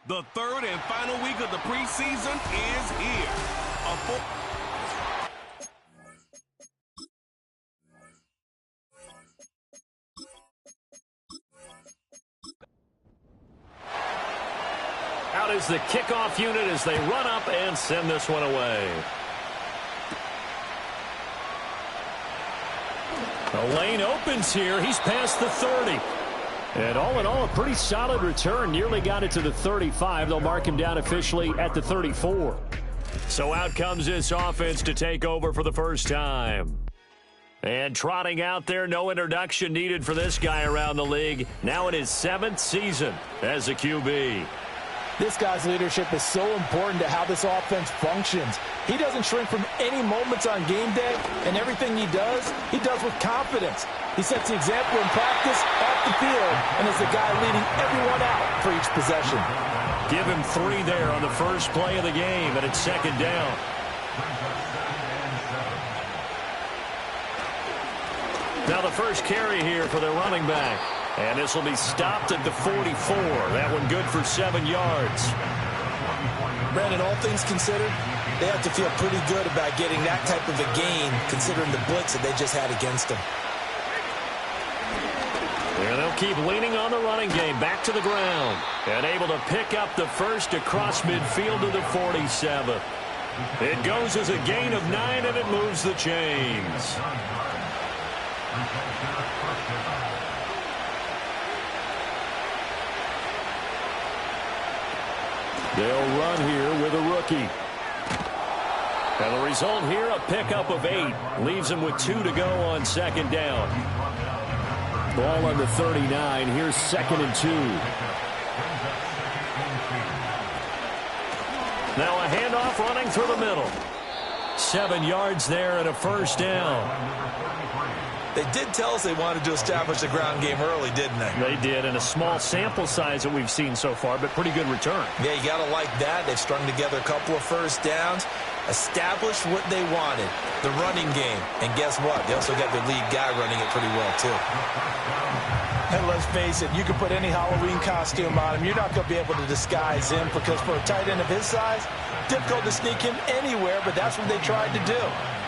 The third and final week of the preseason is here. Out is the kickoff unit as they run up and send this one away. The lane opens here. He's past the 30. And all in all, a pretty solid return. Nearly got it to the 35. They'll mark him down officially at the 34. So out comes this offense to take over for the first time. And trotting out there, no introduction needed for this guy around the league. Now in his 7th season as a QB. This guy's leadership is so important to how this offense functions. He doesn't shrink from any moments on game day, and everything he does with confidence. He sets the example in practice, off the field, and is the guy leading everyone out for each possession. Give him 3 there on the first play of the game, and it's 2nd down. Now the first carry here for their running back. And this will be stopped at the 44. That one good for 7 yards. Brandon, all things considered, they have to feel pretty good about getting that type of a gain, considering the blitz that they just had against them. And they'll keep leaning on the running game. Back to the ground. And able to pick up the first across midfield to the 47. It goes as a gain of 9, and it moves the chains. They'll run here with a rookie. And the result here, a pickup of 8. Leaves them with 2 to go on 2nd down. Ball on the 39. Here's 2nd and 2. Now a handoff running through the middle. 7 yards there and a first down. They did tell us they wanted to establish the ground game early, didn't they? They did, and a small sample size that we've seen so far, but pretty good return. Yeah, you got to like that. They've strung together a couple of first downs, established what they wanted, the running game. And guess what? They also got their lead guy running it pretty well, too. And let's face it, you can put any Halloween costume on him. You're not going to be able to disguise him because for a tight end of his size, difficult to sneak him anywhere, but that's what they tried to do.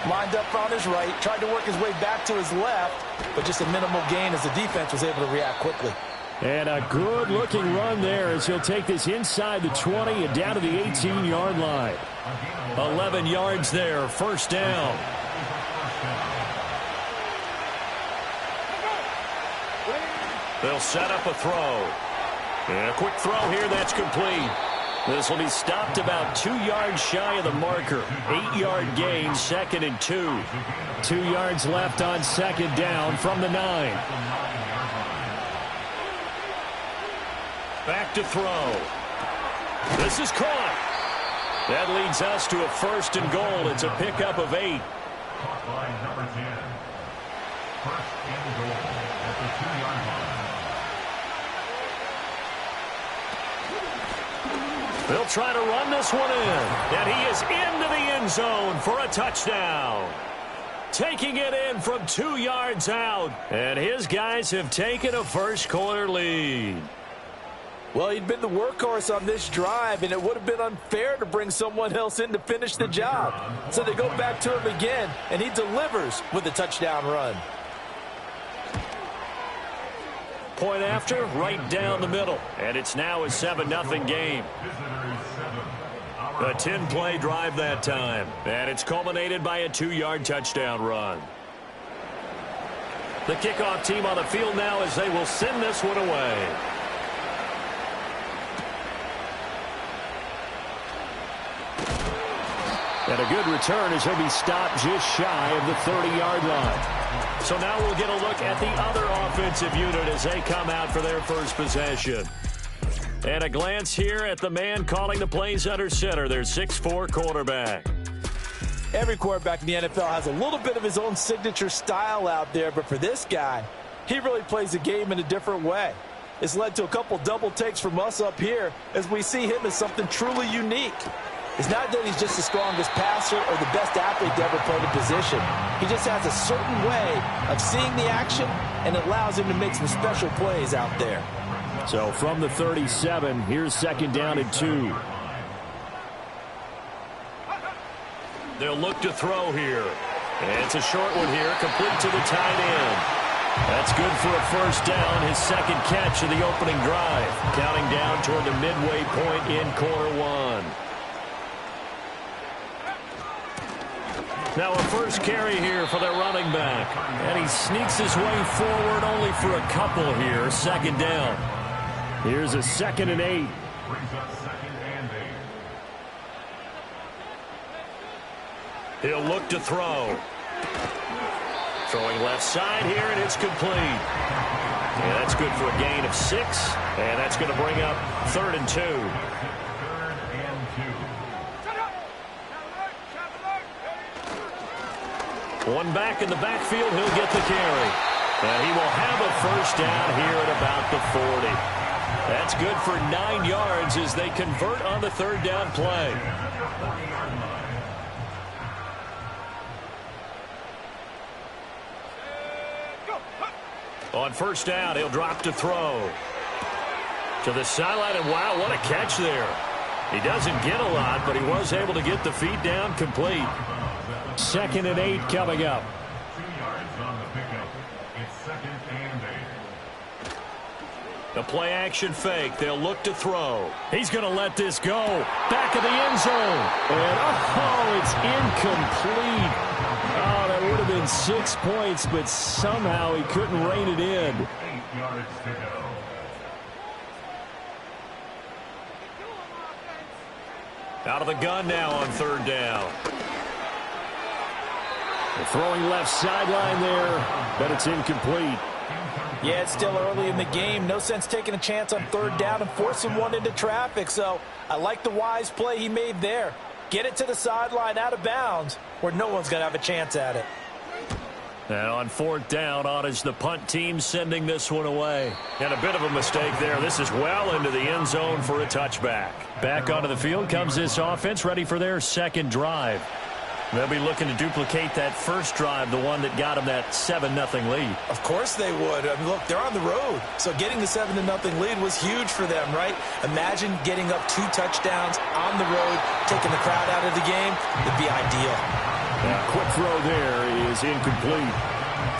Lined up on his right, tried to work his way back to his left, but just a minimal gain as the defense was able to react quickly. And a good-looking run there as he'll take this inside the 20 and down to the 18-yard line. 11 yards there, first down. They'll set up a throw. And a quick throw here, that's complete. This will be stopped about 2 yards shy of the marker. 8-yard gain, 2nd and 2. 2 yards left on 2nd down from the 9. Back to throw. This is caught. That leads us to a 1st and goal. It's a pickup of 8. Number 10. 1st and goal at the 2-yard line. They'll try to run this one in. And he is into the end zone for a touchdown. Taking it in from 2 yards out. And his guys have taken a first-quarter lead. Well, he'd been the workhorse on this drive, and it would have been unfair to bring someone else in to finish the job. So they go back to him again, and he delivers with a touchdown run. Point after, right down the middle. And it's now a 7-0 game. A 10-play drive that time. And it's culminated by a 2-yard touchdown run. The kickoff team on the field now as they will send this one away. And a good return as he'll be stopped just shy of the 30-yard line. So now we'll get a look at the other offensive unit as they come out for their first possession. And a glance here at the man calling the plays under center, their 6'4" quarterback. Every quarterback in the NFL has a little bit of his own signature style out there, but for this guy, he really plays the game in a different way. It's led to a couple double takes from us up here as we see him as something truly unique. It's not that he's just the strongest passer or the best athlete to ever play the position. He just has a certain way of seeing the action, and it allows him to make some special plays out there. So from the 37, here's second down and 2. They'll look to throw here. And it's a short one here, complete to the tight end. That's good for a first down, his second catch of the opening drive. Counting down toward the midway point in quarter one. Now a first carry here for their running back. And he sneaks his way forward only for a couple here. Second down. Here's a 2nd and 8. Brings up 2nd and 8. He'll look to throw. Throwing left side here, and it's complete. Yeah, that's good for a gain of 6. And that's going to bring up 3rd and 2. 3rd and 2. One back in the backfield, he'll get the carry. And he will have a first down here at about the 40. That's good for 9 yards as they convert on the 3rd down play. On first down, he'll drop to throw. To the sideline, and wow, what a catch there. He doesn't get a lot, but he was able to get the feet down complete. 2nd and 8 coming up. 2 yards on the pickup. It's 2nd and 8. The play action fake. They'll look to throw. He's going to let this go. Back of the end zone. And oh, it's incomplete. Oh, that would have been 6 points, but somehow he couldn't rein it in. 8 yards to go. Out of the gun now on 3rd down. The throwing left sideline there, but it's incomplete. Yeah, it's still early in the game. No sense taking a chance on 3rd down and forcing one into traffic. So I like the wise play he made there. Get it to the sideline out of bounds where no one's going to have a chance at it. And on 4th down, on is the punt team sending this one away. And a bit of a mistake there. This is well into the end zone for a touchback. Back onto the field comes this offense, ready for their 2nd drive. They'll be looking to duplicate that first drive, the one that got them that 7-0 lead. Of course they would. I mean, look, they're on the road. So getting the 7-0 lead was huge for them, right? Imagine getting up 2 touchdowns on the road, taking the crowd out of the game. It'd be ideal. Yeah, quick throw there is incomplete.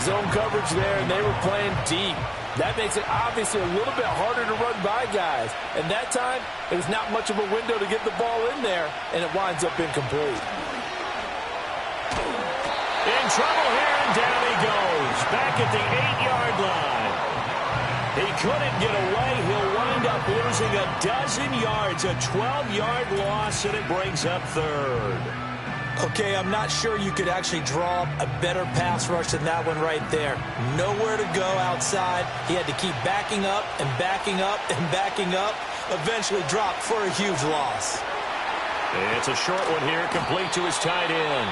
Zone coverage there, and they were playing deep. That makes it obviously a little bit harder to run by guys. And that time, it was not much of a window to get the ball in there, and it winds up incomplete. In trouble here, and down he goes. Back at the 8-yard line. He couldn't get away. He'll wind up losing a dozen yards, a 12-yard loss, and it brings up 3rd. Okay, I'm not sure you could actually draw a better pass rush than that one right there. Nowhere to go outside. He had to keep backing up and backing up and backing up. Eventually dropped for a huge loss. It's a short one here, complete to his tight end.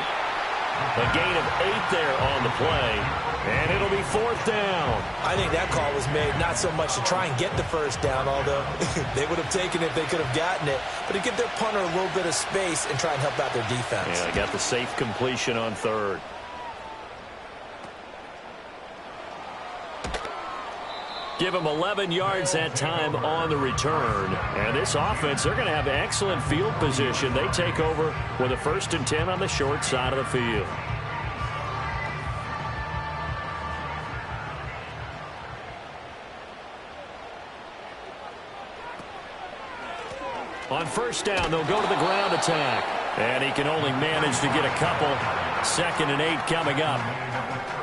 A gain of 8 there on the play, and it'll be 4th down. I think that call was made not so much to try and get the first down, although they would have taken it if they could have gotten it, but to give their punter a little bit of space and try and help out their defense. Yeah, got the safe completion on 3rd. Give them 11 yards that time on the return. And this offense, they're going to have excellent field position. They take over with a 1st and 10 on the short side of the field. On 1st down, they'll go to the ground attack. And he can only manage to get a couple. 2nd and 8 coming up.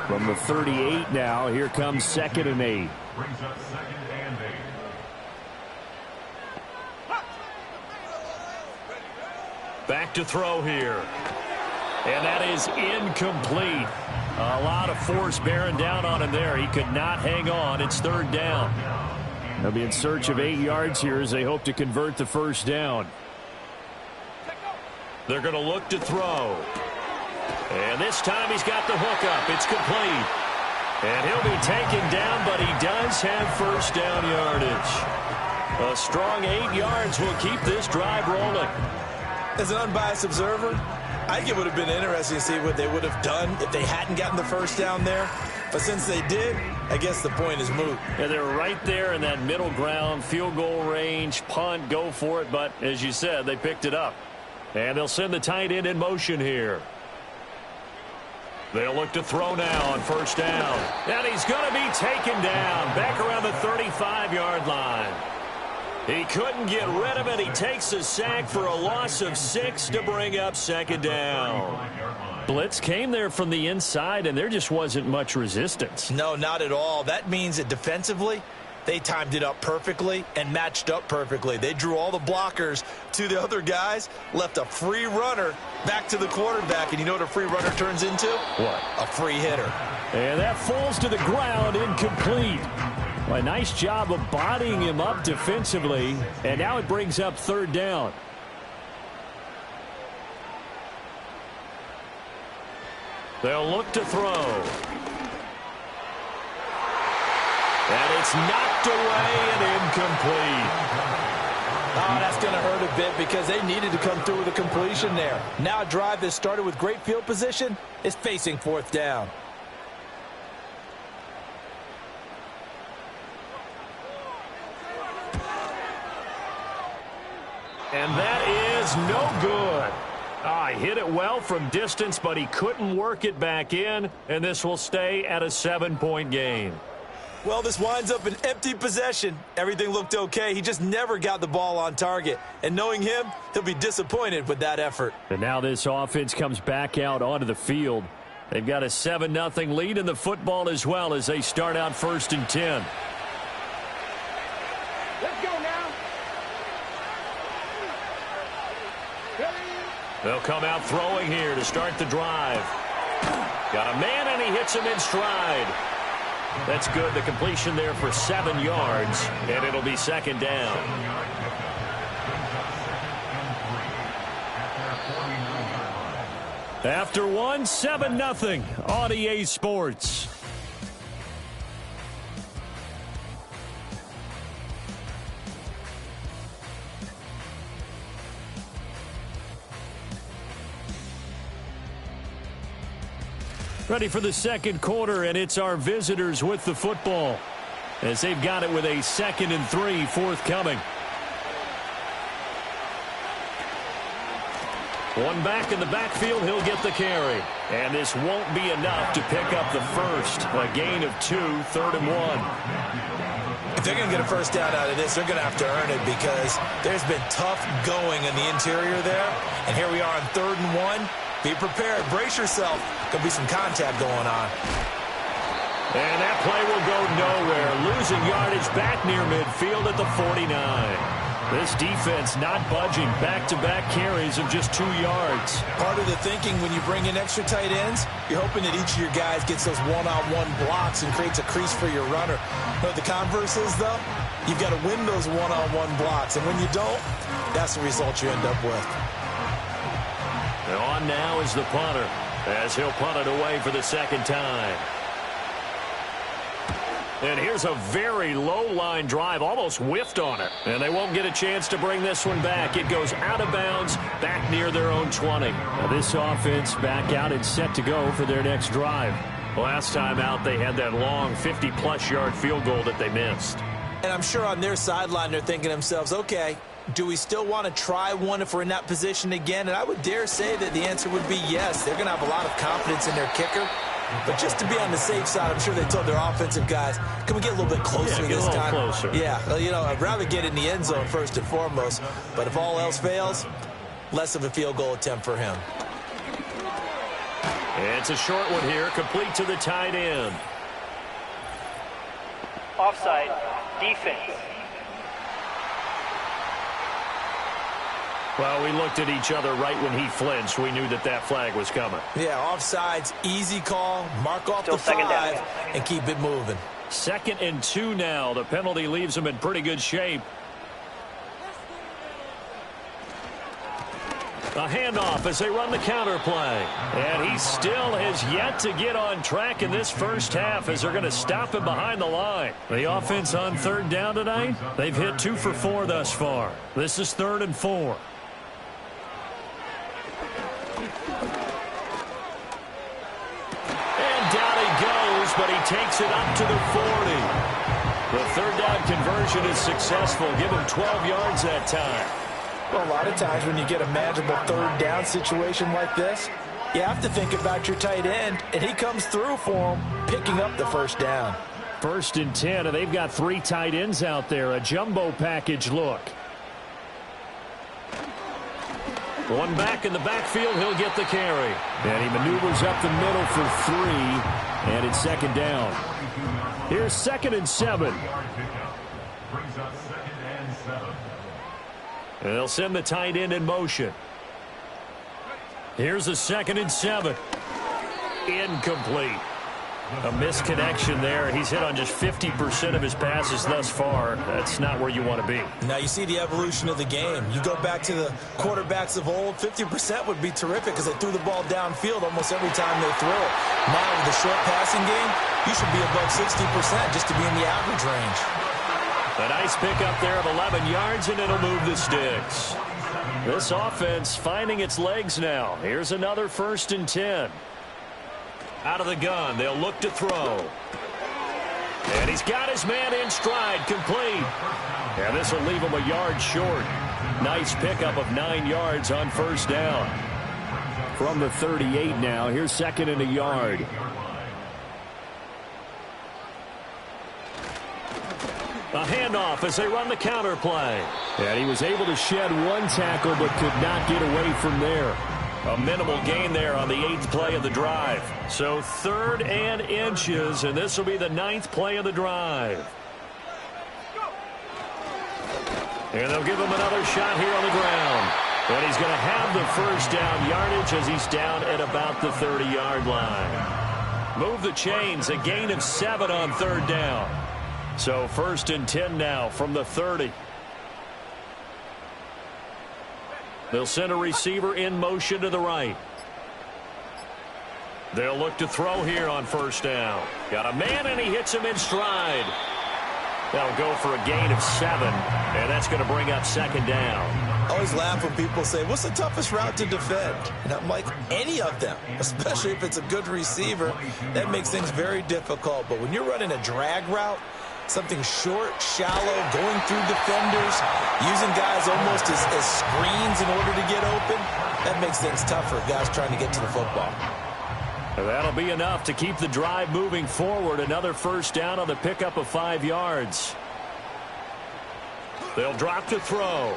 From the 38 now, here comes 2nd and 8. Brings up 2nd and 8. Back to throw here. And that is incomplete. A lot of force bearing down on him there. He could not hang on. It's 3rd down. They'll be in search of 8 yards here as they hope to convert the 1st down. They're going to look to throw. And this time he's got the hook up. It's complete. And he'll be taken down, but he does have 1st down yardage. A strong 8 yards will keep this drive rolling. As an unbiased observer, I think it would have been interesting to see what they would have done if they hadn't gotten the 1st down there. But since they did, I guess the point is moot. Yeah, they're right there in that middle ground, field goal range, punt, go for it. But as you said, they picked it up. And they'll send the tight end in motion here. They'll look to throw now on first down. And he's going to be taken down back around the 35-yard line. He couldn't get rid of it. He takes a sack for a loss of 6 to bring up second down. Blitz came there from the inside, and there just wasn't much resistance. No, not at all. That means that defensively, they timed it up perfectly and matched up perfectly. They drew all the blockers to the other guys, left a free runner back to the quarterback, and you know what a free runner turns into? What? A free hitter. And that falls to the ground, incomplete. A nice job of bodying him up defensively, and now it brings up third down. They'll look to throw. And it's knocked away and incomplete. Oh, that's going to hurt a bit because they needed to come through with a completion there. Now a drive that started with great field position is facing fourth down. And that is no good. He hit it well from distance, but he couldn't work it back in, and this will stay at a 7-point game. Well, this winds up an empty possession. Everything looked okay. He just never got the ball on target. And knowing him, he'll be disappointed with that effort. And now this offense comes back out onto the field. They've got a 7-0 lead in the football as well as they start out 1st and 10. Let's go now. They'll come out throwing here to start the drive. Got a man, and he hits him in stride. That's good. The completion there for 7 yards, and it'll be second down. After one, 7-0 on EA Sports. Ready for the second quarter, and it's our visitors with the football as they've got it with a 2nd and 3 forthcoming. One back in the backfield, he'll get the carry. And this won't be enough to pick up the first. A gain of 2, 3rd and 1. If they're going to get a first down out of this, they're going to have to earn it because there's been tough going in the interior there. And here we are on 3rd and 1. Be prepared. Brace yourself. Could be some contact going on. And that play will go nowhere. Losing yardage back near midfield at the 49. This defense not budging. Back-to-back carries of just 2 yards. Part of the thinking when you bring in extra tight ends, you're hoping that each of your guys gets those one-on-one blocks and creates a crease for your runner. You know what the converse is, though? You've got to win those one-on-one blocks. And when you don't, that's the result you end up with. And on now is the punter as he'll punt it away for the 2nd time. And here's a very low-line drive, almost whiffed on it. And they won't get a chance to bring this one back. It goes out of bounds back near their own 20. Now this offense back out and set to go for their next drive. Last time out, they had that long 50-plus yard field goal that they missed. And I'm sure on their sideline they're thinking to themselves, okay, do we still want to try one if we're in that position again? And I would dare say that the answer would be yes. They're going to have a lot of confidence in their kicker. But just to be on the safe side, I'm sure they told their offensive guys, can we get a little bit closer this time? Closer. Yeah, well, you know, I'd rather get in the end zone first and foremost. But if all else fails, less of a field goal attempt for him. It's a short one here, complete to the tight end. Offside. Defense. Well, we looked at each other right when he flinched. We knew that that flag was coming. Yeah, offsides, easy call, mark off the 5, and keep it moving. 2nd and 2 now. The penalty leaves them in pretty good shape. A handoff as they run the counter play. And he still has yet to get on track in this first half as they're going to stop him behind the line. The offense on 3rd down tonight, they've hit 2 for 4 thus far. This is 3rd and 4. And down he goes, but he takes it up to the 40. The third down conversion is successful. Give him 12 yards that time. Well, a lot of times when you get a manageable third down situation like this, you have to think about your tight end, and he comes through for him, picking up the first down. 1st and 10, and they've got 3 tight ends out there. A jumbo package look. One back in the backfield, he'll get the carry. And he maneuvers up the middle for 3, and it's 2nd down. Here's 2nd and 7. Brings up 2nd and 7. And they'll send the tight end in motion. Here's a 2nd and 7. Incomplete. A misconnection there. He's hit on just 50% of his passes thus far. That's not where you want to be. Now you see the evolution of the game. You go back to the quarterbacks of old, 50% would be terrific because they threw the ball downfield almost every time they threw it. Now with the short passing game, you should be above 60% just to be in the average range. A nice pickup there of 11 yards, and it'll move the sticks. This offense finding its legs now. Here's another 1st and 10. Out of the gun, they'll look to throw. And he's got his man in stride, complete. And this will leave him a yard short. Nice pickup of 9 yards on 1st down. From the 38 now, here's 2nd and a yard. A handoff as they run the counter play. And he was able to shed 1 tackle but could not get away from there. A minimal gain there on the 8th play of the drive. So 3rd and inches, and this will be the 9th play of the drive. And they'll give him another shot here on the ground. And he's going to have the 1st down yardage as he's down at about the 30-yard line. Move the chains, a gain of 7 on 3rd down. So 1st and 10 now from the 30. They'll send a receiver in motion to the right. They'll look to throw here on 1st down. Got a man, and he hits him in stride. They'll go for a gain of 7, and that's going to bring up 2nd down. I always laugh when people say, what's the toughest route to defend? And I'm like, any of them, especially if it's a good receiver. That makes things very difficult. But when you're running a drag route, something short, shallow, going through defenders, using guys almost as screens in order to get open, that makes things tough for guys trying to get to the football. That'll be enough to keep the drive moving forward. Another 1st down on the pickup of 5 yards. They'll drop to throw.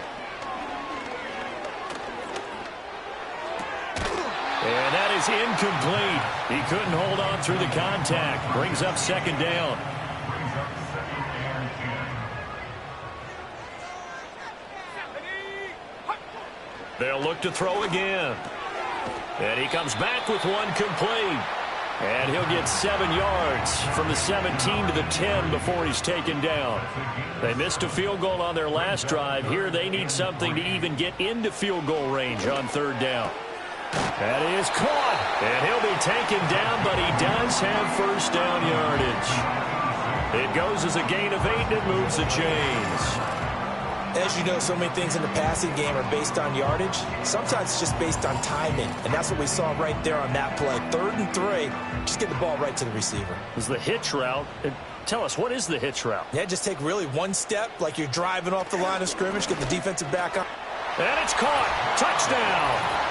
And that is incomplete. He couldn't hold on through the contact. Brings up 2nd down. They'll look to throw again. And he comes back with 1 complete. And he'll get 7 yards from the 17 to the 10 before he's taken down. They missed a field goal on their last drive. Here they need something to even get into field goal range on 3rd down. That is caught. And he'll be taken down, but he does have 1st down yardage. It goes as a gain of 8, and it moves the chains. As you know, so many things in the passing game are based on yardage. Sometimes it's just based on timing, and that's what we saw right there on that play. 3rd and 3, just get the ball right to the receiver. This is the hitch route. Tell us, what is the hitch route? Yeah, just take really 1 step, like you're driving off the line of scrimmage, get the defensive back on. And it's caught. Touchdown.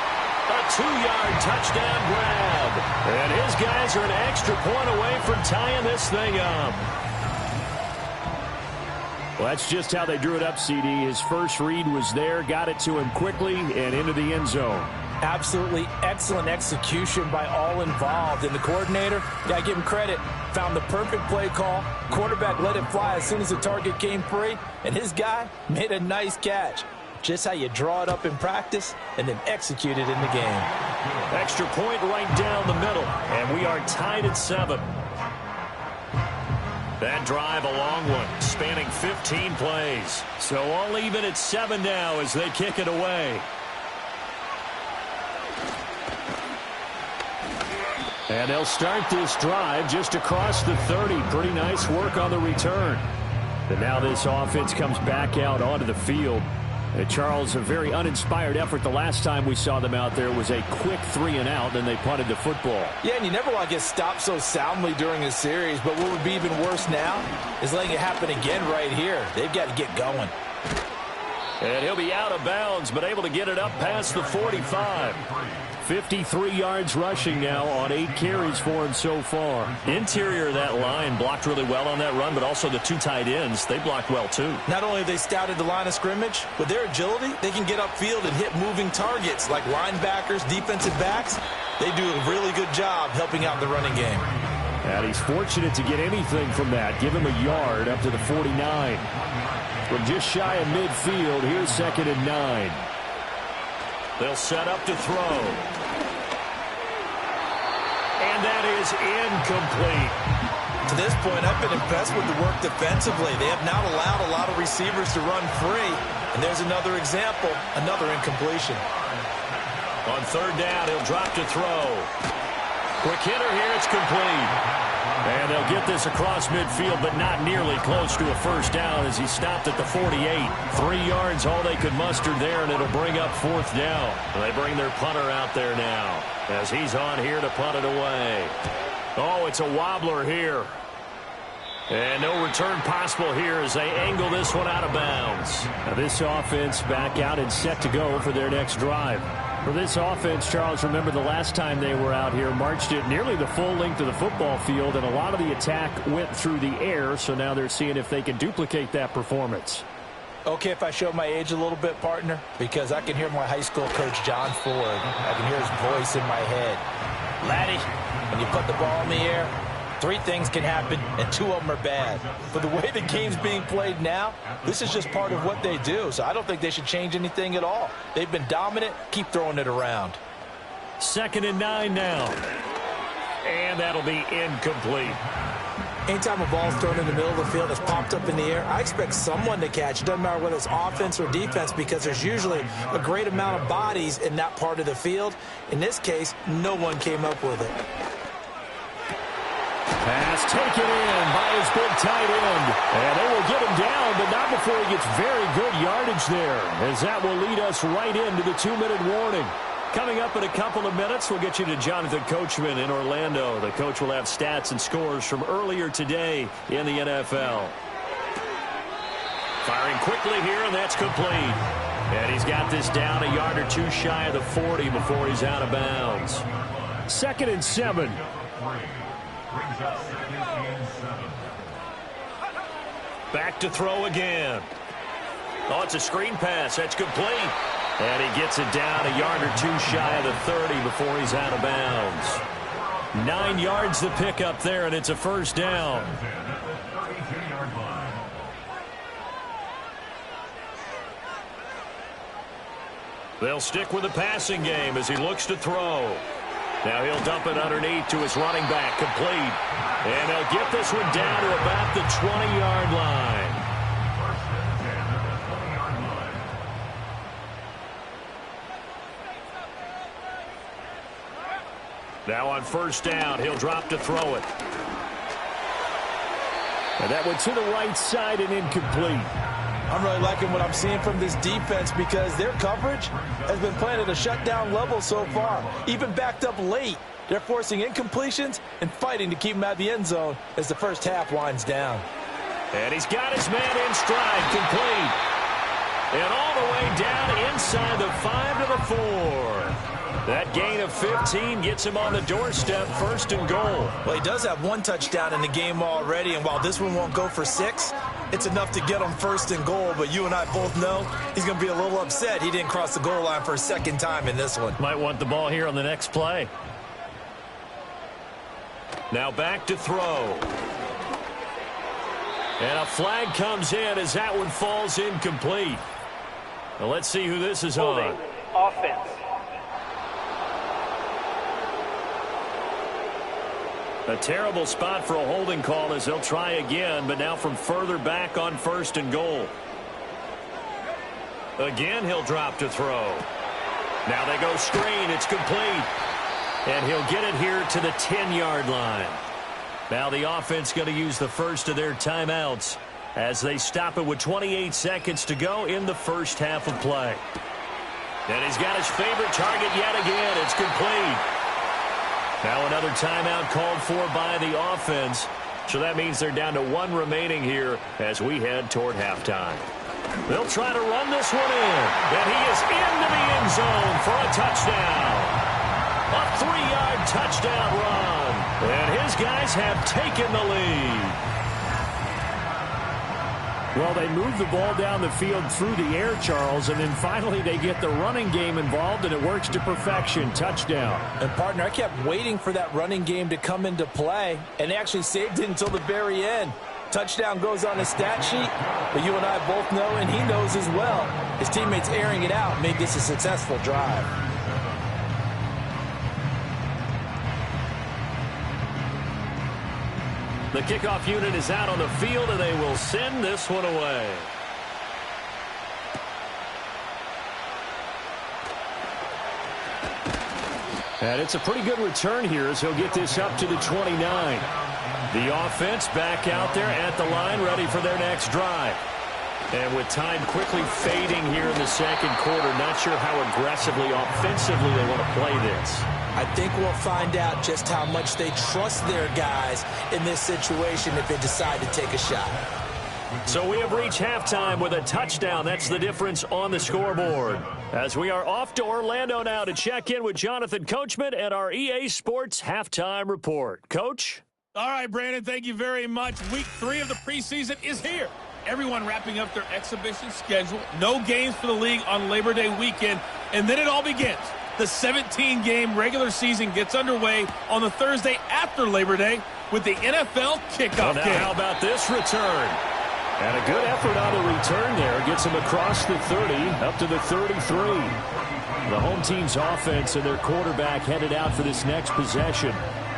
A 2-yard touchdown grab. And his guys are an extra point away from tying this thing up. Well, that's just how they drew it up, CD. His first read was there, got it to him quickly, and into the end zone. Absolutely excellent execution by all involved. And the coordinator, got to give him credit, found the perfect play call. Quarterback let it fly as soon as the target came free, and his guy made a nice catch. Just how you draw it up in practice and then execute it in the game. Extra point right down the middle, and we are tied at 7. That drive, a long one, spanning 15 plays. So all even at 7 now as they kick it away. And they'll start this drive just across the 30. Pretty nice work on the return. And now this offense comes back out onto the field. Charles, a very uninspired effort. The last time we saw them out there was a quick 3-and-out, then they punted the football. Yeah, and you never want to get stopped so soundly during a series, but what would be even worse now is letting it happen again right here. They've got to get going. And he'll be out of bounds, but able to get it up past the 45. 53 yards rushing now on 8 carries for him so far. Interior of that line blocked really well on that run, but also the 2 tight ends, they blocked well too. Not only have they scouted the line of scrimmage, with their agility, they can get upfield and hit moving targets like linebackers, defensive backs. They do a really good job helping out the running game. And he's fortunate to get anything from that. Give him a yard up to the 49. From just shy of midfield, here's 2nd and 9. They'll set up to throw. And that is incomplete. To this point, I've been impressed with the work defensively. They have not allowed a lot of receivers to run free. And there's another example, another incompletion. On 3rd down, he'll drop to throw. Quick hitter here, it's complete. And they'll get this across midfield, but not nearly close to a 1st down as he stopped at the 48. 3 yards, all they could muster there, and it'll bring up 4th down. They bring their punter out there now as he's on here to punt it away. Oh, it's a wobbler here. And no return possible here as they angle this one out of bounds. Now this offense back out and set to go for their next drive. For this offense, Charles, remember the last time they were out here, marched it nearly the full length of the football field, and a lot of the attack went through the air, so now they're seeing if they can duplicate that performance. Okay, if I show my age a little bit, partner, because I can hear my high school coach, John Ford. I can hear his voice in my head. Laddie, when you put the ball in the air, 3 things can happen, and 2 of them are bad. For the way the game's being played now, this is just part of what they do, so I don't think they should change anything at all. They've been dominant. Keep throwing it around. 2nd and 9 now. And that'll be incomplete. Anytime a ball's thrown in the middle of the field that's popped up in the air, I expect someone to catch. It doesn't matter whether it's offense or defense because there's usually a great amount of bodies in that part of the field. In this case, no one came up with it. Pass taken in by his big tight end. And they will get him down, but not before he gets very good yardage there, as that will lead us right into the 2-minute warning. Coming up in a couple of minutes, we'll get you to Jonathan Coachman in Orlando. The coach will have stats and scores from earlier today in the NFL. Firing quickly here, and that's complete. And he's got this down a yard or 2 shy of the 40 before he's out of bounds. 2nd and 7. Brings up 2nd and 7. Back to throw again. Oh, it's a screen pass. That's complete. And he gets it down a yard or 2 shy of the 30 before he's out of bounds. 9 yards to pick up there, and it's a 1st down. They'll stick with the passing game as he looks to throw. Now he'll dump it underneath to his running back, complete. And they'll get this one down to about the 20-yard line. Now on 1st down, he'll drop to throw it. And that went to the right side and incomplete. I'm really liking what I'm seeing from this defense because their coverage has been playing at a shutdown level so far. Even backed up late, they're forcing incompletions and fighting to keep them out of the end zone as the 1st half winds down. And he's got his man in stride, complete. And all the way down inside the 5 to the 4. That gain of 15 gets him on the doorstep, 1st and goal. Well, he does have 1 touchdown in the game already, and while this one won't go for 6, it's enough to get him 1st and goal. But you and I both know he's going to be a little upset he didn't cross the goal line for a 2nd time in this one. Might want the ball here on the next play. Now back to throw. And a flag comes in as that one falls incomplete. Well, let's see who this is on. Offense. A terrible spot for a holding call as they'll try again, but now from further back on 1st and goal. Again, he'll drop to throw. Now they go screen. It's complete. And he'll get it here to the 10-yard line. Now the offense going to use the first of their timeouts as they stop it with 28 seconds to go in the first half of play. And he's got his favorite target yet again. It's complete. Now another timeout called for by the offense. So that means they're down to 1 remaining here as we head toward halftime. They'll try to run this one in. And he is into the end zone for a touchdown. A 3-yard touchdown run. And his guys have taken the lead. Well, they move the ball down the field through the air, Charles, and then finally they get the running game involved, and it works to perfection. Touchdown. And, partner, I kept waiting for that running game to come into play, and they actually saved it until the very end. Touchdown goes on his stat sheet, but you and I both know, and he knows as well, his teammates airing it out made this a successful drive. The kickoff unit is out on the field, and they will send this one away. And it's a pretty good return here as he'll get this up to the 29. The offense back out there at the line, ready for their next drive. And with time quickly fading here in the second quarter, not sure how aggressively, offensively they want to play this. I think we'll find out just how much they trust their guys in this situation if they decide to take a shot. So we have reached halftime with a touchdown. That's the difference on the scoreboard. As we are off to Orlando now to check in with Jonathan Coachman and our EA Sports Halftime Report. Coach? All right, Brandon, thank you very much. Week 3 of the preseason is here. Everyone wrapping up their exhibition schedule. No games for the league on Labor Day weekend. And then it all begins. The 17-game regular season gets underway on the Thursday after Labor Day with the NFL kickoff game. How about this return? And a good effort on the return there. Gets him across the 30, up to the 33. The home team's offense and their quarterback headed out for this next possession.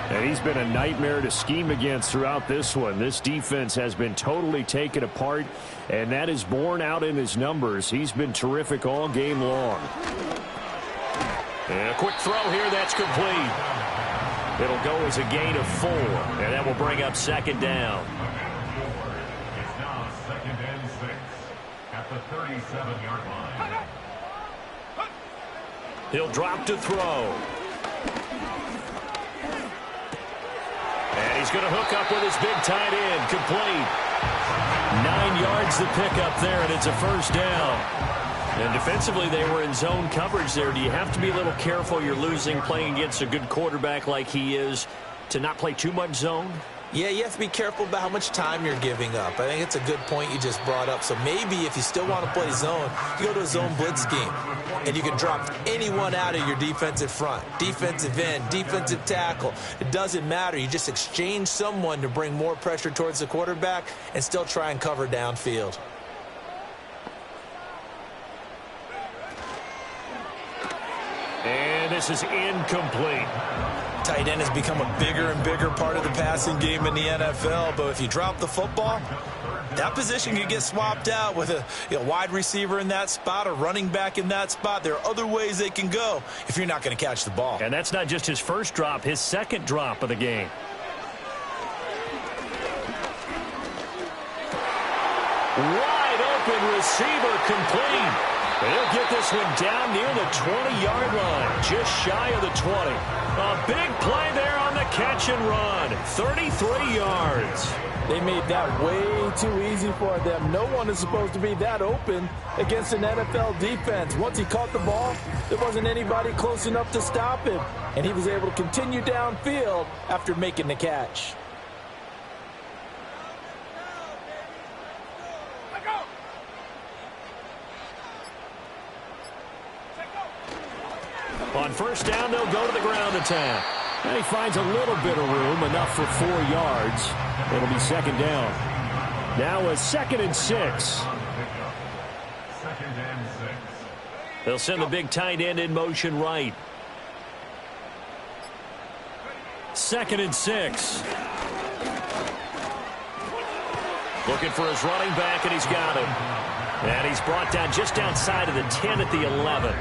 And he's been a nightmare to scheme against throughout this one. This defense has been totally taken apart, and that is borne out in his numbers. He's been terrific all game long. And a quick throw here, that's complete. It'll go as a gain of 4, and that will bring up second down. It's now 2nd and 6 at the 37-yard line. He'll drop to throw. And he's going to hook up with his big tight end, complete. 9 yards the pickup there, and it's a first down. And defensively, they were in zone coverage there. Do you have to be a little careful? You're losing playing against a good quarterback like he is to not play too much zone? Yeah, you have to be careful about how much time you're giving up. I think it's a good point you just brought up. So maybe if you still want to play zone, you go to a zone blitz scheme. And you can drop anyone out of your defensive front. Defensive end, defensive tackle. It doesn't matter. You just exchange someone to bring more pressure towards the quarterback and still try and cover downfield. And this is incomplete. Tight end has become a bigger and bigger part of the passing game in the NFL, but if you drop the football, that position can get swapped out with a wide receiver in that spot, a running back in that spot. There are other ways they can go if you're not going to catch the ball. And that's not just his first drop, his second drop of the game. Wide open receiver, complete. He'll get this one down near the 20-yard line, just shy of the 20. A big play there on the catch and run, 33 yards. They made that way too easy for them. No one is supposed to be that open against an NFL defense. Once he caught the ball, there wasn't anybody close enough to stop him, and he was able to continue downfield after making the catch. On first down, they'll go to the ground attack. And he finds a little bit of room, enough for 4 yards. It'll be second down. Now a 2nd and 6. 2nd and 6. They'll send the big tight end in motion right. 2nd and 6. Looking for his running back, and he's got him. And he's brought down just outside of the 10 at the 11.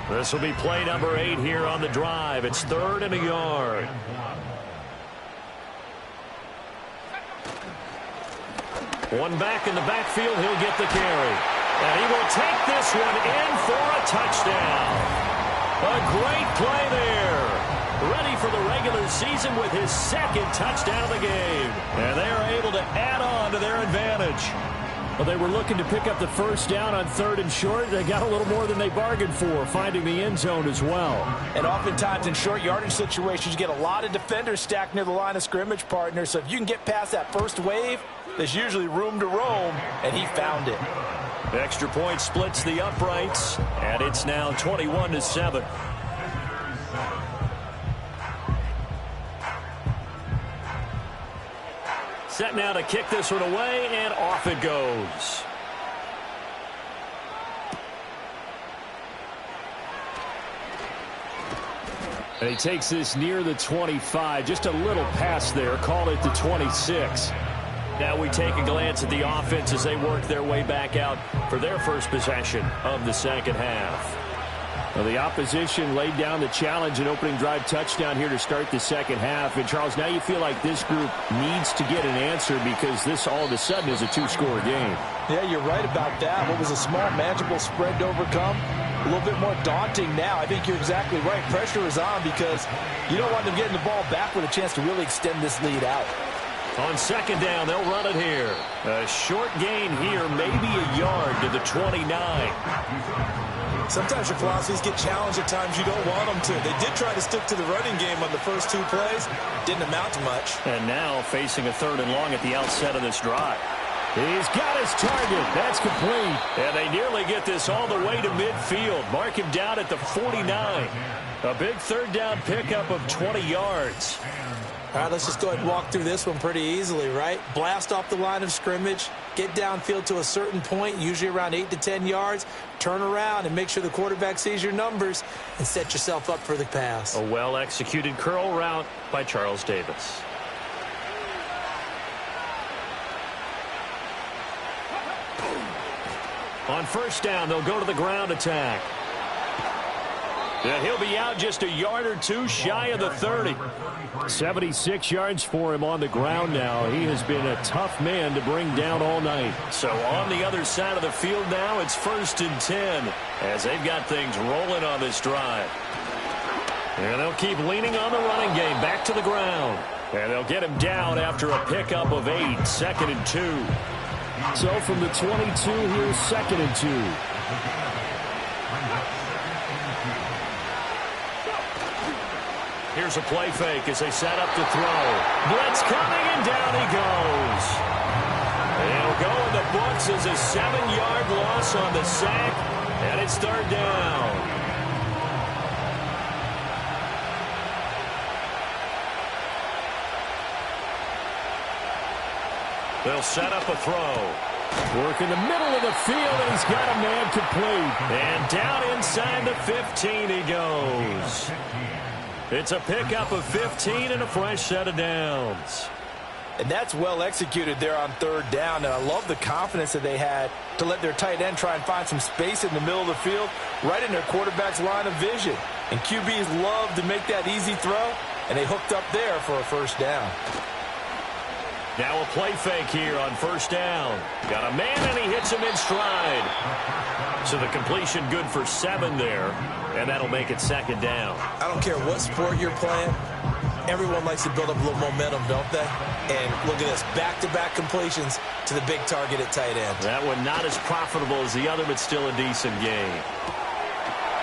This will be play number 8 here on the drive. It's 3rd and a yard. One back in the backfield. He'll get the carry. And he will take this one in for a touchdown. A great play there. Ready for the regular season with his second touchdown of the game. And they are able to add on to their advantage. Well, they were looking to pick up the first down on 3rd and short. They got a little more than they bargained for, finding the end zone as well. And oftentimes in short yardage situations, you get a lot of defenders stacked near the line of scrimmage, partner. So if you can get past that first wave, there's usually room to roam, and he found it. Extra point splits the uprights, and it's now 21-7. Set now to kick this one away, and off it goes. And he takes this near the 25. Just a little pass there. Call it the 26. Now we take a glance at the offense as they work their way back out for their first possession of the second half. Well, the opposition laid down the challenge and opening drive touchdown here to start the second half. And, Charles, now you feel like this group needs to get an answer because this all of a sudden is a 2-score game. Yeah, you're right about that. What was a small, manageable spread to overcome, a little bit more daunting now. I think you're exactly right. Pressure is on because you don't want them getting the ball back with a chance to really extend this lead out. On second down, they'll run it here. A short gain here, maybe a yard to the 29. Sometimes your philosophies get challenged at times you don't want them to. They did try to stick to the running game on the first 2 plays. Didn't amount to much. And now facing a 3rd and long at the outset of this drive. He's got his target. That's complete. And they nearly get this all the way to midfield. Mark him down at the 49. A big 3rd down pickup of 20 yards. All right, let's just go ahead and walk through this one pretty easily, right? Blast off the line of scrimmage, get downfield to a certain point, usually around 8 to 10 yards, turn around and make sure the quarterback sees your numbers and set yourself up for the pass. A well-executed curl route by Charles Davis. On first down, they'll go to the ground attack. And he'll be out just a yard or 2 shy of the 30. 76 yards for him on the ground now. He has been a tough man to bring down all night. So on the other side of the field now, it's 1st and 10 as they've got things rolling on this drive. And they'll keep leaning on the running game back to the ground. And they'll get him down after a pickup of 8, 2nd and 2. So from the 22, here's 2nd and 2. Here's a play fake as they set up to throw. Blitz coming, and down he goes. He'll go in the books as a 7-yard loss on the sack, and it's 3rd down. They'll set up a throw. Work in the middle of the field, and he's got a man complete. And down inside the 15 he goes. It's a pickup of 15 and a fresh set of downs. And that's well executed there on 3rd down. And I love the confidence that they had to let their tight end try and find some space in the middle of the field, right in their quarterback's line of vision. And QBs love to make that easy throw, and they hooked up there for a 1st down. Now a play fake here on 1st down. Got a man, and he hits him in stride. So the completion good for 7 there, and that'll make it 2nd down. I don't care what sport you're playing. Everyone likes to build up a little momentum, don't they? And look at this, back-to-back completions to the big target at tight end. That one not as profitable as the other, but still a decent game.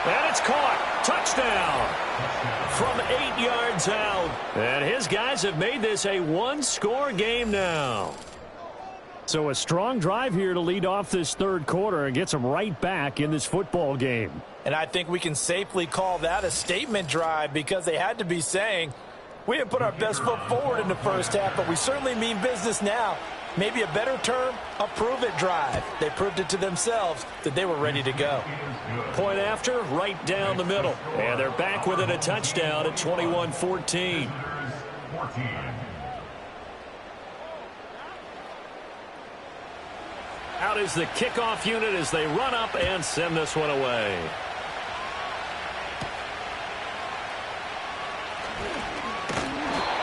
And it's caught. Touchdown from 8 yards out. And his guys have made this a 1-score game now. So a strong drive here to lead off this 3rd quarter and gets them right back in this football game. And I think we can safely call that a statement drive because they had to be saying, we didn't put our best foot forward in the first half, but we certainly mean business now. Maybe a better term, a prove-it drive. They proved it to themselves that they were ready to go. Point after, right down the middle. And they're back with it, a touchdown at 21-14. Out is the kickoff unit as they run up and send this one away.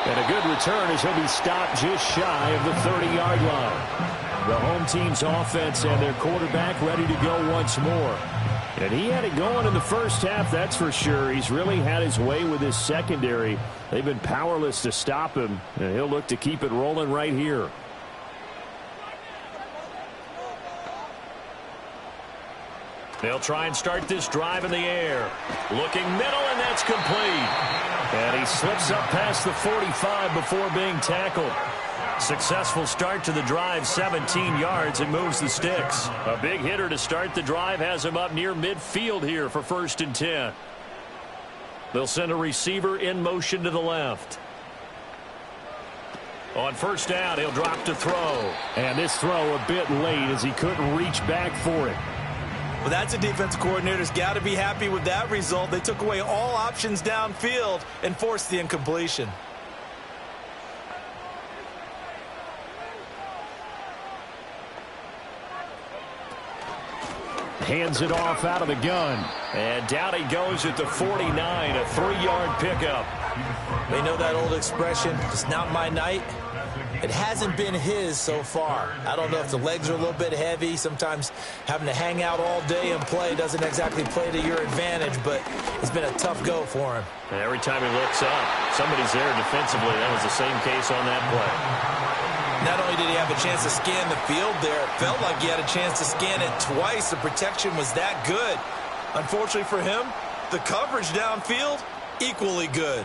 And a good return as he'll be stopped just shy of the 30-yard line. The home team's offense and their quarterback ready to go once more. And he had it going in the first half, that's for sure. He's really had his way with his secondary. They've been powerless to stop him, and he'll look to keep it rolling right here. They'll try and start this drive in the air. Looking middle, and that's complete. And he slips up past the 45 before being tackled. Successful start to the drive, 17 yards, and moves the sticks. A big hitter to start the drive has him up near midfield here for 1st and 10. They'll send a receiver in motion to the left. On 1st down, he'll drop to throw. And this throw a bit late as he couldn't reach back for it. Well, that's a defensive coordinator's got to be happy with that result. They took away all options downfield and forced the incompletion. Hands it off out of the gun. And down he goes at the 49, a 3-yard pickup. They know that old expression, it's not my night. It hasn't been his so far. I don't know if the legs are a little bit heavy. Sometimes having to hang out all day and play doesn't exactly play to your advantage, but it's been a tough go for him. And every time he looks up, somebody's there defensively. That was the same case on that play. Not only did he have a chance to scan the field there, it felt like he had a chance to scan it twice. The protection was that good. Unfortunately for him, the coverage downfield, equally good.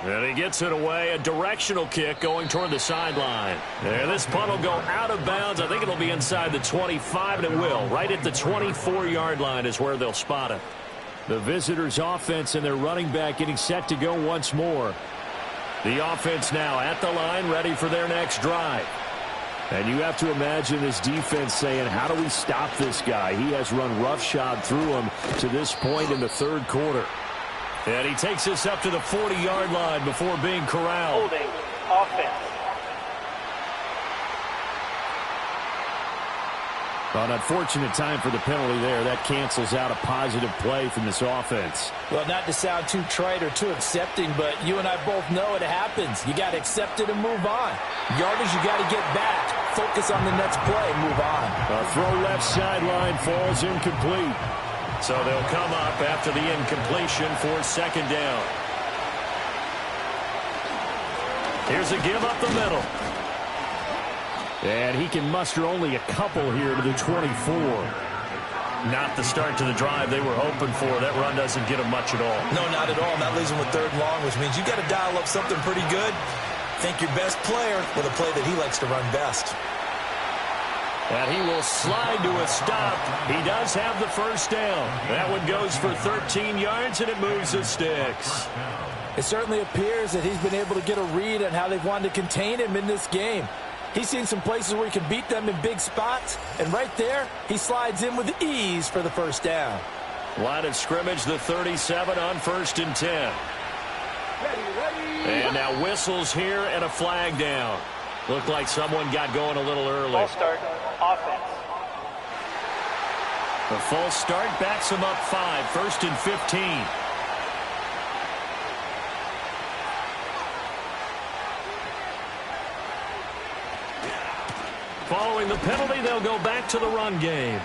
And he gets it away, a directional kick going toward the sideline. And this punt will go out of bounds. I think it'll be inside the 25, and it will. Right at the 24-yard line is where they'll spot it. The visitors' offense and their running back getting set to go once more. The offense now at the line, ready for their next drive. And you have to imagine this defense saying, how do we stop this guy? He has run roughshod through him to this point in the 3rd quarter. And he takes this up to the 40-yard line before being corralled. Holding offense. An unfortunate time for the penalty there. That cancels out a positive play from this offense. Well, not to sound too trite or too accepting, but you and I both know it happens. You got to accept it and move on. Yardage, you got to get back. Focus on the next play and move on. A throw left sideline falls incomplete. So they'll come up after the incompletion for 2nd down. Here's a give up the middle. And he can muster only a couple here to the 24. Not the start to the drive they were hoping for. That run doesn't get him much at all. No, not at all. And that leaves him with 3rd and long, which means you got to dial up something pretty good. Think your best player with a play that he likes to run best. And he will slide to a stop. He does have the 1st down. That one goes for 13 yards, and it moves the sticks. It certainly appears that he's been able to get a read on how they've wanted to contain him in this game. He's seen some places where he can beat them in big spots, and right there, he slides in with ease for the 1st down. Line of scrimmage, the 37 on 1st and 10. And now whistles here and a flag down. Looked like someone got going a little early. False start, offense. The false start backs him up 5, 1st and 15. Following the penalty, they'll go back to the run game.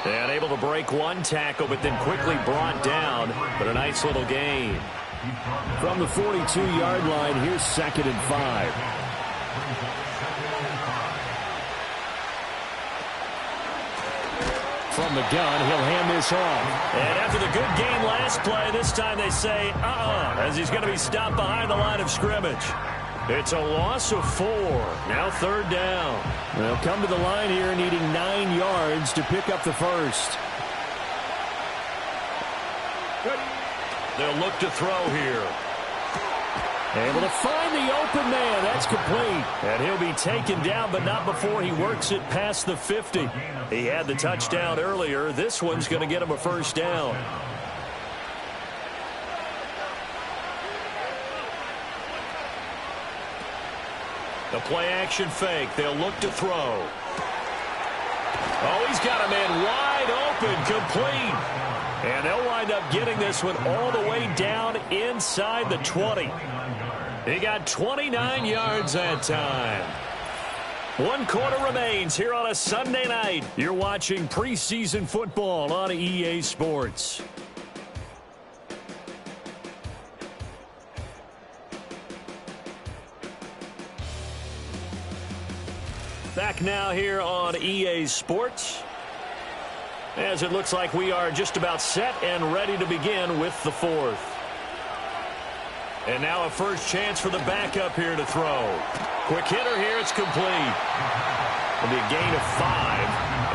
And able to break one tackle, but then quickly brought down. But a nice little gain. From the 42-yard line, here's 2nd and 5. From the gun, he'll hand this off. And after the good game last play, this time they say, as he's going to be stopped behind the line of scrimmage. It's a loss of 4. Now 3rd down. They'll come to the line here needing 9 yards to pick up the 1st. They'll look to throw here. Able to find the open man. That's complete. And he'll be taken down, but not before he works it past the 50. He had the touchdown earlier. This one's going to get him a 1st down. The play-action fake. They'll look to throw. Oh, he's got a man wide open, complete. And they'll wind up getting this one all the way down inside the 20. He got 29 yards that time. 1 quarter remains here on a Sunday night. You're watching preseason football on EA Sports. Back now here on EA Sports, as it looks like we are just about set and ready to begin with the fourth. And now a first chance for the backup here to throw. Quick hitter here, it's complete. It'll be a gain of 5,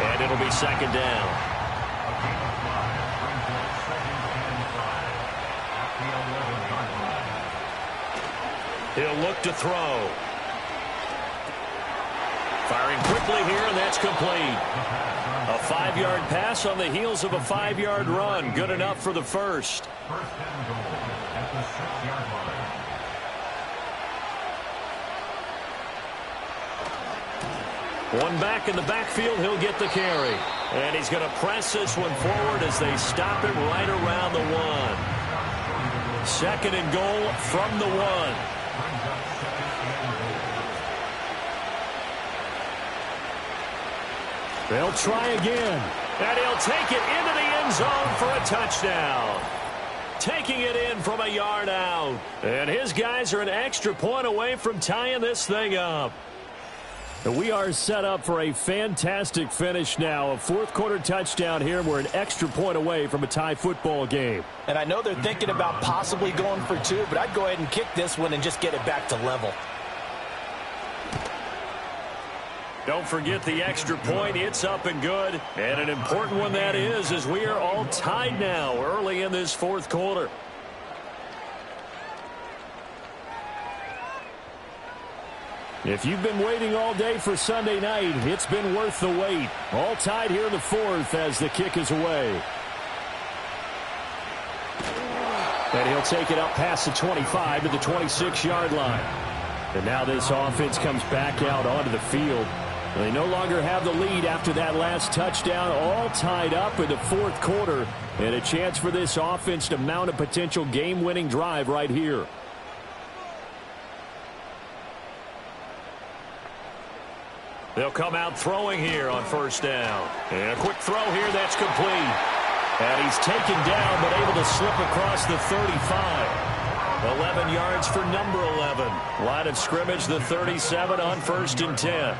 and it'll be second down. He'll look to throw. Firing quickly here, and that's complete. A 5-yard pass on the heels of a 5-yard run. Good enough for the first. First and goal at the 6-yard line. One back in the backfield, he'll get the carry. And he's going to press this one forward as they stop him right around the 1. Second and goal from the 1. They'll try again. And he'll take it into the end zone for a touchdown. Taking it in from a yard out. And his guys are an extra point away from tying this thing up. We are set up for a fantastic finish now. A fourth quarter touchdown here. We're an extra point away from a tie football game. And I know they're thinking about possibly going for 2, but I'd go ahead and kick this one and just get it back to level. Don't forget the extra point. It's up and good. And an important one that is, as we are all tied now early in this fourth quarter. If you've been waiting all day for Sunday night, it's been worth the wait. All tied here in the fourth as the kick is away. And he'll take it up past the 25 to the 26-yard line. And now this offense comes back out onto the field. They no longer have the lead after that last touchdown, all tied up in the fourth quarter, and a chance for this offense to mount a potential game-winning drive right here. They'll come out throwing here on first down. And a quick throw here, that's complete. And he's taken down, but able to slip across the 35. 11 yards for number 11. Line of scrimmage, the 37 on 1st and 10.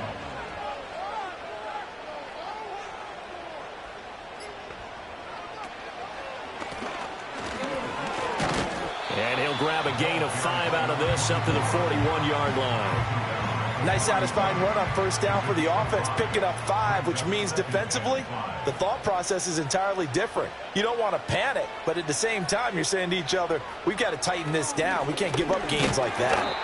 And he'll grab a gain of 5 out of this up to the 41-yard line. Nice satisfying run on first down for the offense, picking up 5, which means defensively, the thought process is entirely different. You don't want to panic, but at the same time, you're saying to each other, we've got to tighten this down. We can't give up gains like that.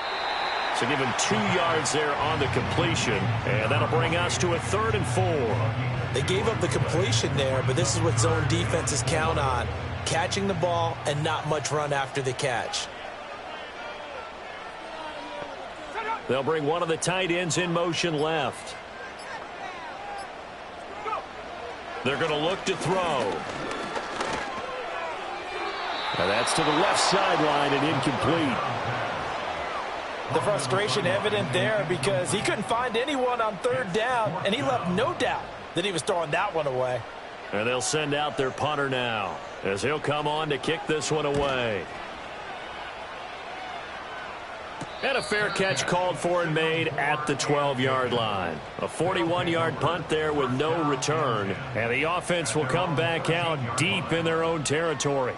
So give him 2 yards there on the completion, and that'll bring us to a 3rd and 4. They gave up the completion there, but this is what zone defenses count on, catching the ball and not much run after the catch. They'll bring one of the tight ends in motion left. They're going to look to throw. Now that's to the left sideline and incomplete. The frustration evident there because he couldn't find anyone on 3rd down, and he left no doubt that he was throwing that one away. And they'll send out their punter now as he'll come on to kick this one away. And a fair catch called for and made at the 12-yard line. A 41-yard punt there with no return. And the offense will come back out deep in their own territory.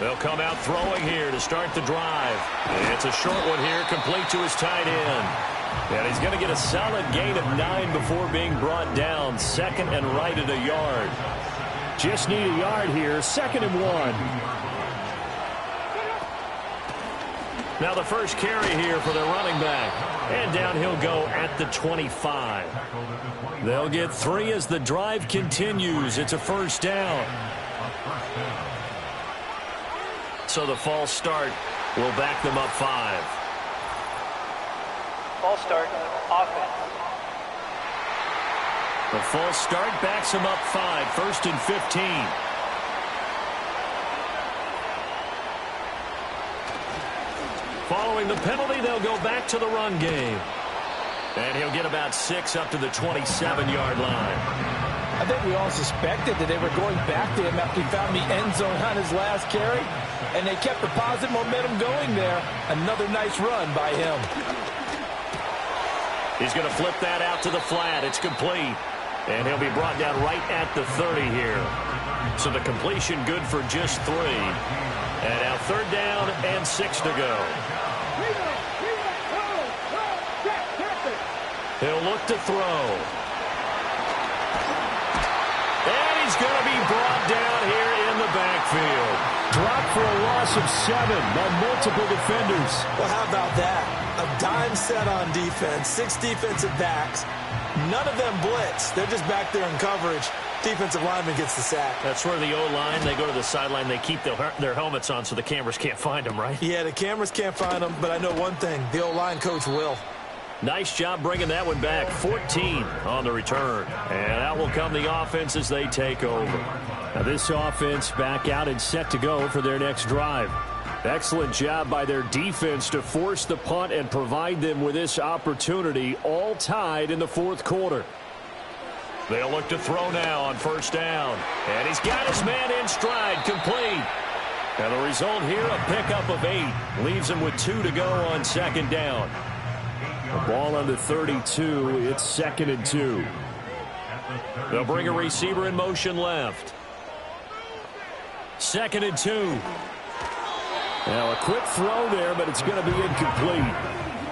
They'll come out throwing here to start the drive. It's a short one here, complete to his tight end. And he's going to get a solid gain of 9 before being brought down. 2nd and right at a yard. Just need a yard here. 2nd and 1. Now the first carry here for the running back. And down he'll go at the 25. They'll get 3 as the drive continues. It's a 1st down. So the false start will back them up 5. False start, offense. The false start backs him up 5, 1st and 15. Following the penalty, they'll go back to the run game. And he'll get about 6 up to the 27-yard line. I think we all suspected that they were going back to him after he found the end zone on his last carry, and they kept the positive momentum going there. Another nice run by him. He's going to flip that out to the flat. It's complete. And he'll be brought down right at the 30 here. So the completion good for just 3. And now 3rd down and 6 to go. He'll look to throw. And he's going to be brought down here in the backfield. Dropped for a loss of 7 by multiple defenders. Well, how about that? A dime set on defense, 6 defensive backs. None of them blitz. They're just back there in coverage. Defensive lineman gets the sack. That's where the O-line, they go to the sideline, they keep their helmets on so the cameras can't find them, right? Yeah, the cameras can't find them, but I know one thing. The O-line coach will. Nice job bringing that one back. 14 on the return. And out will come the offense as they take over. Now this offense back out and set to go for their next drive. Excellent job by their defense to force the punt and provide them with this opportunity, all tied in the 4th quarter. They'll look to throw now on 1st down. And he's got his man in stride, complete. And the result here, a pickup of 8. Leaves him with 2 to go on 2nd down. The ball on the 32. It's 2nd and 2. They'll bring a receiver in motion left. 2nd and 2. Now a quick throw there, but it's going to be incomplete.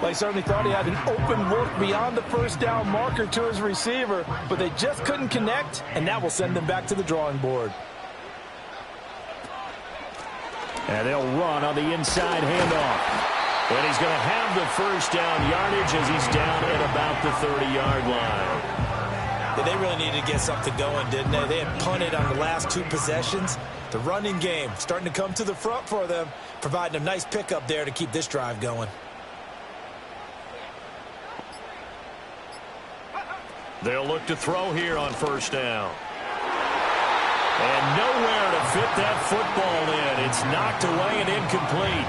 They certainly thought he had an open look beyond the 1st down marker to his receiver, but they just couldn't connect, and that will send them back to the drawing board. And they'll run on the inside handoff. And he's going to have the 1st down yardage as he's down at about the 30-yard line. Yeah, they really needed to get something going, didn't they? They had punted on the last 2 possessions. The running game starting to come to the front for them, providing a nice pickup there to keep this drive going. They'll look to throw here on 1st down. And nowhere to fit that football in. It's knocked away and incomplete.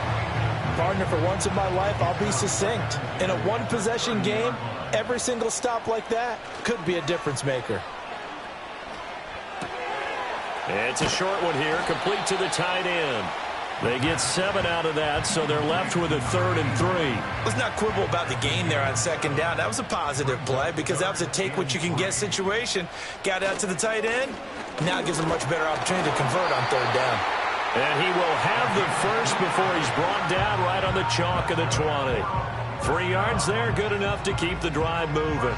Partner, for once in my life, I'll be succinct. In a 1-possession game, every single stop like that could be a difference maker. It's a short one here, complete to the tight end. They get 7 out of that, so they're left with a 3rd and 3. Let's not quibble about the gain there on 2nd down. That was a positive play because that was a take-what-you-can-get situation. Got out to the tight end. Now it gives them a much better opportunity to convert on 3rd down. And he will have the 1st before he's brought down right on the chalk of the 20. 3 yards there, good enough to keep the drive moving.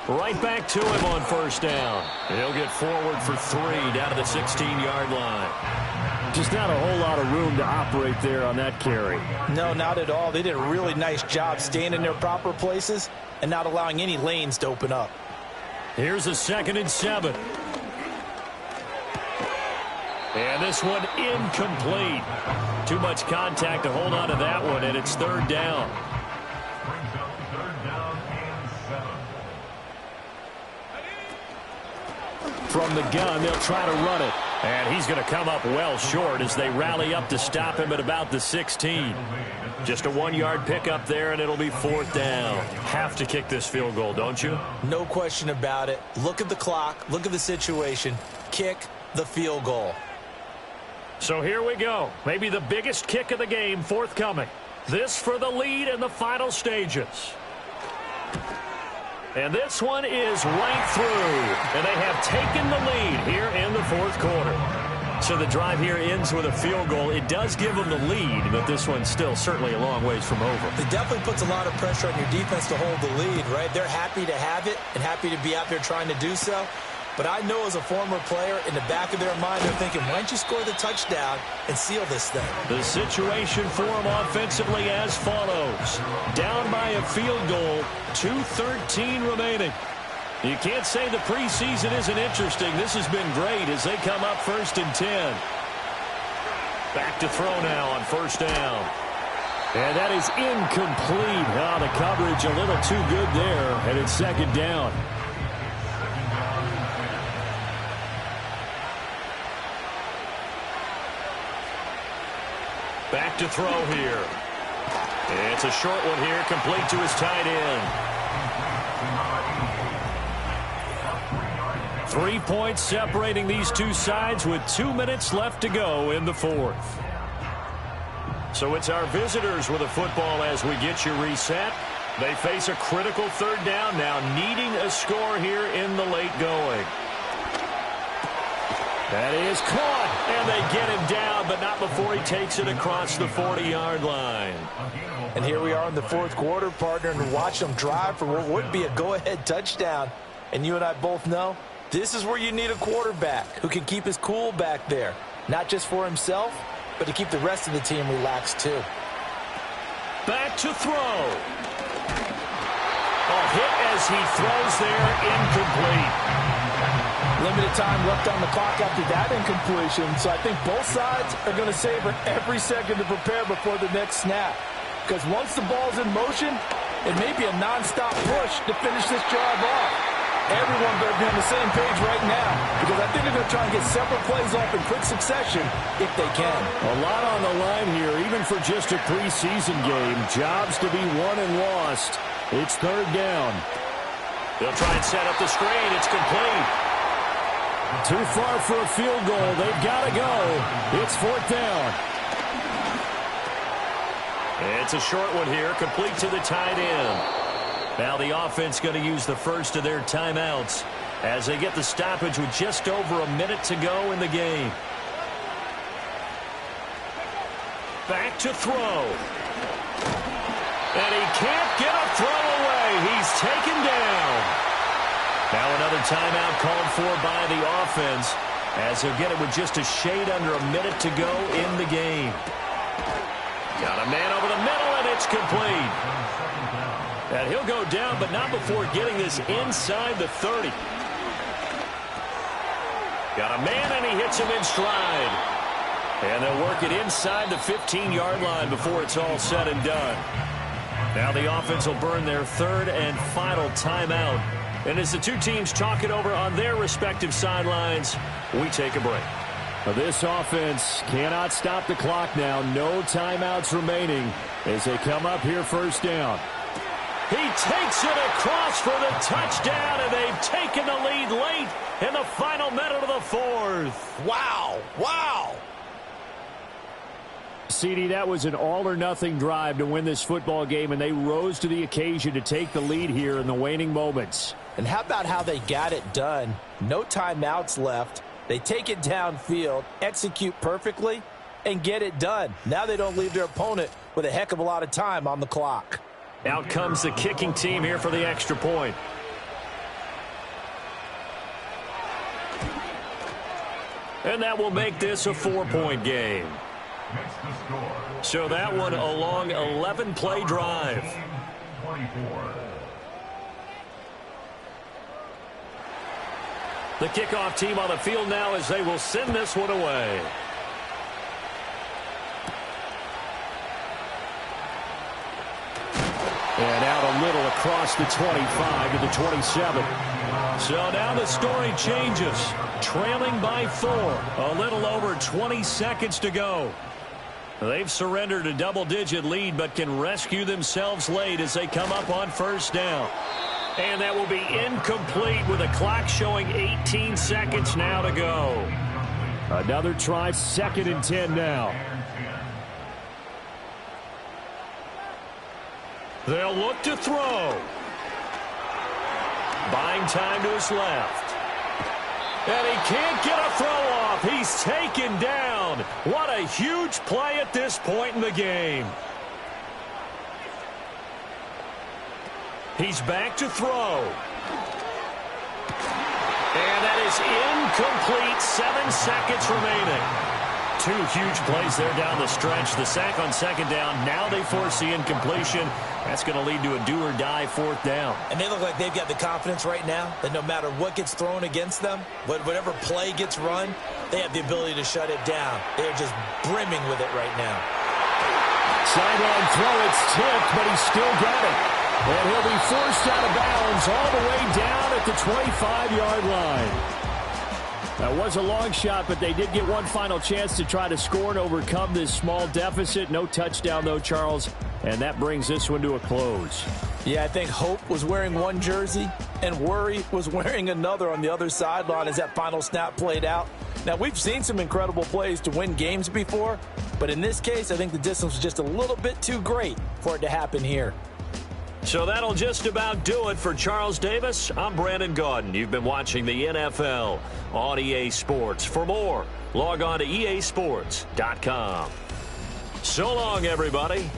Right back to him on 1st down. He'll get forward for 3 down to the 16-yard line. Just not a whole lot of room to operate there on that carry. No, not at all. They did a really nice job staying in their proper places and not allowing any lanes to open up. Here's a 2nd and 7. And this one incomplete. Too much contact to hold on to that one, and it's 3rd down. From the gun, they'll try to run it. And he's going to come up well short as they rally up to stop him at about the 16. Just a 1-yard pickup there, and it'll be 4th down. Have to kick this field goal, don't you? No question about it. Look at the clock. Look at the situation. Kick the field goal. So here we go. Maybe the biggest kick of the game forthcoming. This for the lead in the final stages. And this one is right through. And they have taken the lead here in the 4th quarter. So the drive here ends with a field goal. It does give them the lead, but this one's still certainly a long ways from over. It definitely puts a lot of pressure on your defense to hold the lead, right? They're happy to have it and happy to be out there trying to do so. But I know as a former player, in the back of their mind, they're thinking, why don't you score the touchdown and seal this thing? The situation for them offensively as follows. Down by a field goal, 2:13 remaining. You can't say the preseason isn't interesting. This has been great as they come up 1st and 10. Back to throw now on 1st down. And that is incomplete. Oh, the coverage a little too good there, and it's second down. Back to throw here. It's a short one here, complete to his tight end. 3 points separating these two sides with 2 minutes left to go in the fourth. So it's our visitors with a football as we get you reset. They face a critical third down now, needing a score here in the late going. That is caught, and they get him down, but not before he takes it across the 40-yard line. And here we are in the fourth quarter, partner, and watch them drive for what would be a go-ahead touchdown. And you and I both know this is where you need a quarterback who can keep his cool back there, not just for himself, but to keep the rest of the team relaxed too. Back to throw. A hit as he throws there, incomplete. Limited time left on the clock after that incompletion, so I think both sides are going to savor every second to prepare before the next snap. Because once the ball's in motion, it may be a nonstop push to finish this drive off. Everyone better be on the same page right now, because I think they're going to try and get several plays off in quick succession if they can. A lot on the line here, even for just a preseason game. Jobs to be won and lost. It's third down. They'll try and set up the screen. It's complete. Too far for a field goal. They've got to go. It's fourth down. It's a short one here, complete to the tight end. Now the offense going to use the first of their timeouts as they get the stoppage with just over a minute to go in the game. Back to throw. And he can't get a throw away. He's taken down. Now another timeout called for by the offense as he'll get it with just a shade under a minute to go in the game. Got a man over the middle, and it's complete. And he'll go down, but not before getting this inside the 30. Got a man, and he hits him in stride. And they'll work it inside the 15-yard line before it's all said and done. Now the offense will burn their third and final timeout. And as the two teams talk it over on their respective sidelines, we take a break. This offense cannot stop the clock now. No timeouts remaining as they come up here first down. He takes it across for the touchdown, and they've taken the lead late in the final minute of the fourth. Wow. Wow. CD, that was an all-or-nothing drive to win this football game, and they rose to the occasion to take the lead here in the waning moments. And how about how they got it done? No timeouts left. They take it downfield, execute perfectly, and get it done. Now they don't leave their opponent with a heck of a lot of time on the clock. Out comes the kicking team here for the extra point. And that will make this a 4-point game. So that one a long 11-play drive. 24. The kickoff team on the field now as they will send this one away. And out a little across the 25 to the 27. So now the story changes. Trailing by 4. A little over 20 seconds to go. They've surrendered a double-digit lead but can rescue themselves late as they come up on first down. And that will be incomplete with the clock showing 18 seconds now to go. Another try, 2nd and 10 now. They'll look to throw. Buying time to his left. And he can't get a throw off. He's taken down. What a huge play at this point in the game. He's back to throw. And that is incomplete. 7 seconds remaining. 2 huge plays there down the stretch. The sack on 2nd down. Now they force the incompletion. That's going to lead to a do-or-die 4th down. And they look like they've got the confidence right now that no matter what gets thrown against them, whatever play gets run, they have the ability to shut it down. They're just brimming with it right now. Sideline throw, it's tipped, but he's still got it. And he'll be forced out of bounds all the way down at the 25-yard line. That was a long shot, but they did get one final chance to try to score and overcome this small deficit. No touchdown, though, Charles, and that brings this one to a close. Yeah, I think Hope was wearing one jersey and Worry was wearing another on the other sideline as that final snap played out. Now, we've seen some incredible plays to win games before, but in this case, I think the distance was just a little bit too great for it to happen here. So that'll just about do it for Charles Davis. I'm Brandon Gaudin. You've been watching the NFL on EA Sports. For more, log on to easports.com. So long, everybody.